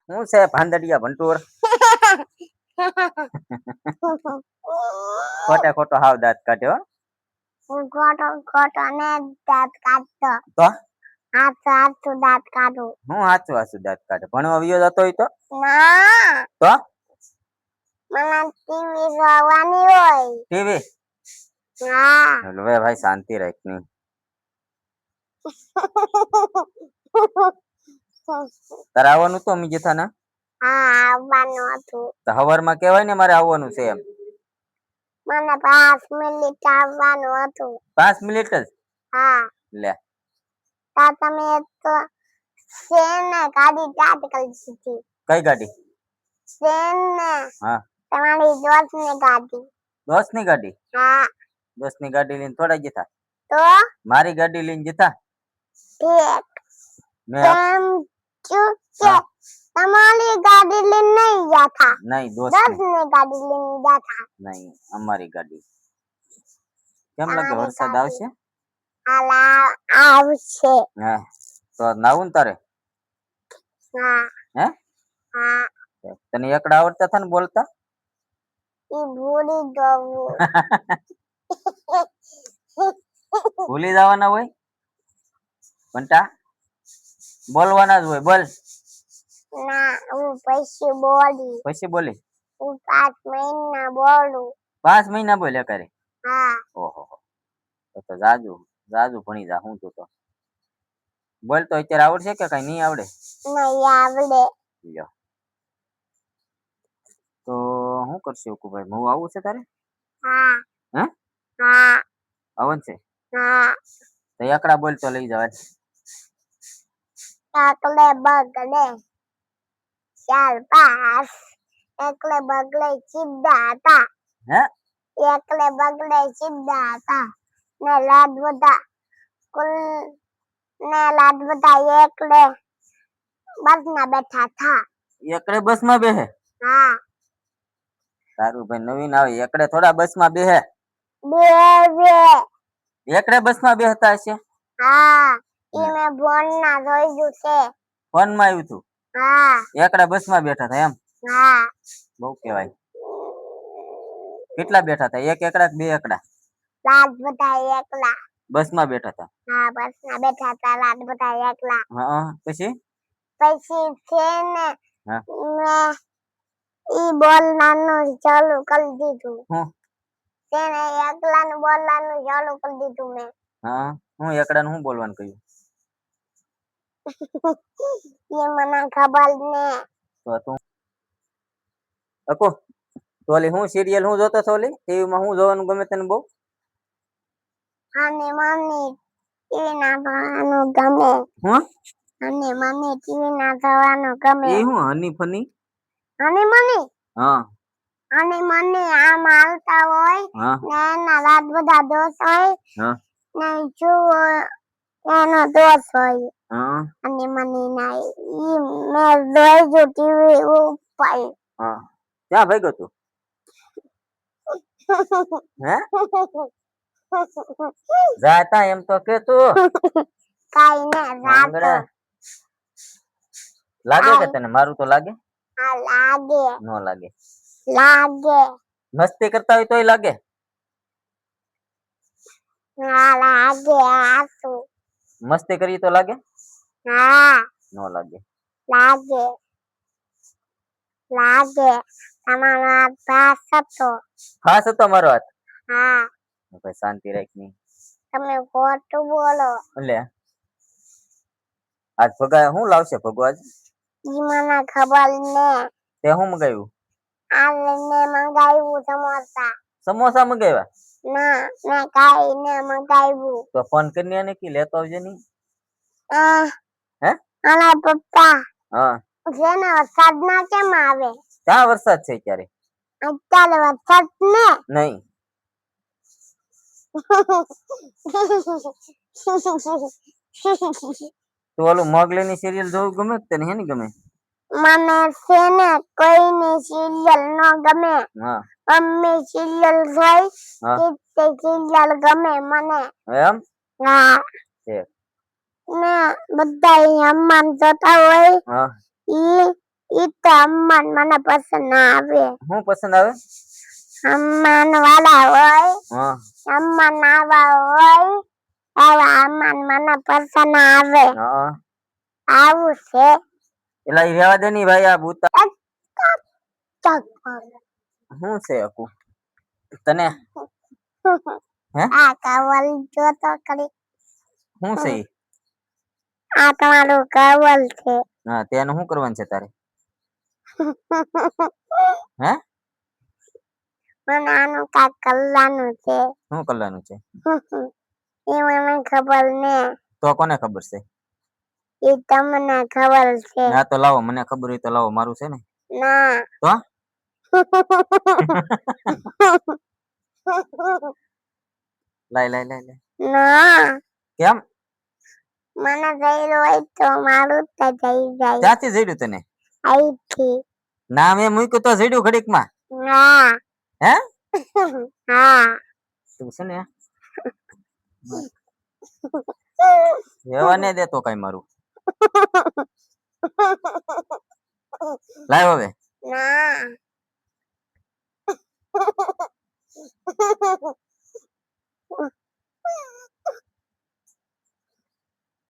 હું છે ભાંદડિયા ભંટુર ખોટે ખોટો હાવ દાંત કાઢ્યો ખોટો ખોટો ને દાંત કાઢતો તો હાથું દાંત કાઢું હું હાચું દાંત કાઢે ભણવા વિયો જતો હોય તો ના તો મને ટીવી જોવાની હોય ટીવી હા હવે ભાઈ શાંતિ રાખ ની તારે આવવાનું તો અમી જથા ના હા આવવાનું હતું તો હવારમાં કહેવાય ને મારે આવવાનું છે એમ મને 5 મિનિટ આવવાનું હતું 5 મિનિટ જ હા લે તા તમે તો સેને ગાડી સ્ટાર્ટ કરી દીધી કઈ ગાડી સેને હા તમારી દોસ્તની ગાડી દોસ્તની ગાડી હા દોસ્તની ગાડી લઈને થોડા જતા તો મારી ગાડી લઈને જતા ઠીક મેં કેમ કે તમારી ગાડી લઈને નહીં જતા નહીં દોસ્તની ગાડી લઈને જતા નહીં અમારી ગાડી કેમ લાગે તમારી વરસાદ ગાડી. આવશે આલા આવશે હા તો નાવું ને તારે હા હે હા તને એકડા આવડતા હતા ને બોલતા ઈ ભૂલી ગયું ભૂલી જવાના હોય બંટા બોલવાના જ હોય બોલ ના હું પછી બોલી હું 5 મહિના બોલું 5 મહિના બોલ્યા કરે હા ઓહો તો જાજુ ભણી જા હું તો બોલ તો અત્યારે આવડશે કે કઈ નહીં આવડે નહીં આવડે લ્યો તો શું કરશે ભાઈ હું આવું છે તારે હા હે હા આવન છે હા તો એકડા બોલ તો લઈ જવાય એકલે બગલે ચાલ પાસ એકલે બગલે સીધા હતા હે એકલે બગલે સીધા હતા ને લાડ બધા એકલે બસમાં બેઠા થા એકડે બસ માં બેહે હા તારું ભાઈ નવીન આવે એકડે થોડા બસ માં બેહે બે એકડે બસ માં બેહતા હશે હા ઈ મેં ફોન ના જોયું છે ફોન માં આવ્યું તું હા એકડા બસ માં બેઠા હતા એમ હા બહુ કેવાય કેટલા બેઠા હતા એક એકડા કે 2 એકડા લાડ બધા એકલા બસ માં બેઠા હતા હા બસ માં બેઠા હતા લાડ બધા એકલા હા પછી છે ને હા મેં ઈ બોલવાનું ચાલુ કરી દીધું હું તેને એકલાનું બોલવાનું ચાલુ કરી દીધું મેં હા હું એકડા નું બોલવાનું કહ્યું એ મને ખબર ને તો તું અકો તોલી હું સિરિયલ હું જોતો તોલી ટીવી માં હું જોવાનું ગમે તને બહુ અને મમ્મી ટીવી ના જોવાનું ગમે હું અને મમ્મી ટીવી ના જોવાનું ગમે એ હું હની ફની અને મમ્મી હા અને મને આમ આવતા હોય હા ને એના રાત બધા દોસ્ત હોય હા ને જુઓ એનો દોસ્ત હોય હા અને મને ના ઈ મેં જોઈ ટીવી ઉપર હા ક્યાં ભાઈ ગયો તું હે જાતા એમ તો કે તું કાઈ ને રાતો લાગે કે તને મારું તો લાગે આ લાગે નો લાગે લાગે મસ્તી કરતા હોય તોય લાગે હા લાગે આસુ મસ્તી કરી તો લાગે હા નો લાગે લાગે લાગે તમારો હાથ પાસ હતો ખાસ હતો મારો હાથ હા ભાઈ શાંતિ રાખ ની તમે ખોટું બોલો લે આજ ભગા હું લાવશે ભગવા આજ ઈ મને ખબર ને તે હું મંગાવ્યું આ મેં મંગાવ્યું સમોસા મંગાવ્યા ના મેં કાઈ ને મંગાવ્યું તો ફોન કરીને એને કી લેતો આવજે ની હે આના પપ્પા હા જેને વરસાદ ના કેમ આવે ક્યાં વરસાદ છે અત્યારે અત્યારે વરસાદ ને નહીં તો ઓલું મોગલી ની સિરિયલ જોવું ગમે તને હે ની ગમે મને છે ને કોઈની સિરિયલ ન ગમે હા મમ્મી સિરિયલ જોઈ હા તે સિરિયલ ગમે મને એમ હા છે ને બધા હનુમાન જોતા હોય હા ઈ તો અમ્માન મને પસંદ ના આવે. હું પસંદ આવે? અમ્માન વાળા હોય, હા અમ્માન આવા હોય, આવા અમ્માન મને પસંદ આવે. હા આવું છે. એલા ઈ રહેવા દે ની ભાઈ, આ ભૂતા શું છે અકુ તને? હે આ કવલ જોતો કરી. શું છે ઈ? આ તમારું કવલ છે. હા તેનું શું કરવાનું છે તારે? હે મને આનું કાક કલ્લાનું છે. શું કરવાનું છે? એ મને ખબર ને. તો કોને ખબર છે? એ તમને ખબર છે. હા તો લાવો, મને ખબર હોય તો લાવો, મારું છે ને. ના. તો લાય લાય લાય લાય. ના. કેમ? મને જઈલું હોય તો મારું જ જઈ જાય. ક્યાંથી જડ્યું તને? અહીંથી. ના મેં મૂક્યું તો જડ્યું ઘડીક માં. હા. હે? હા. તું છે ને રહેવા ને દેતો કઈ મારું. લાવ હવે. ના.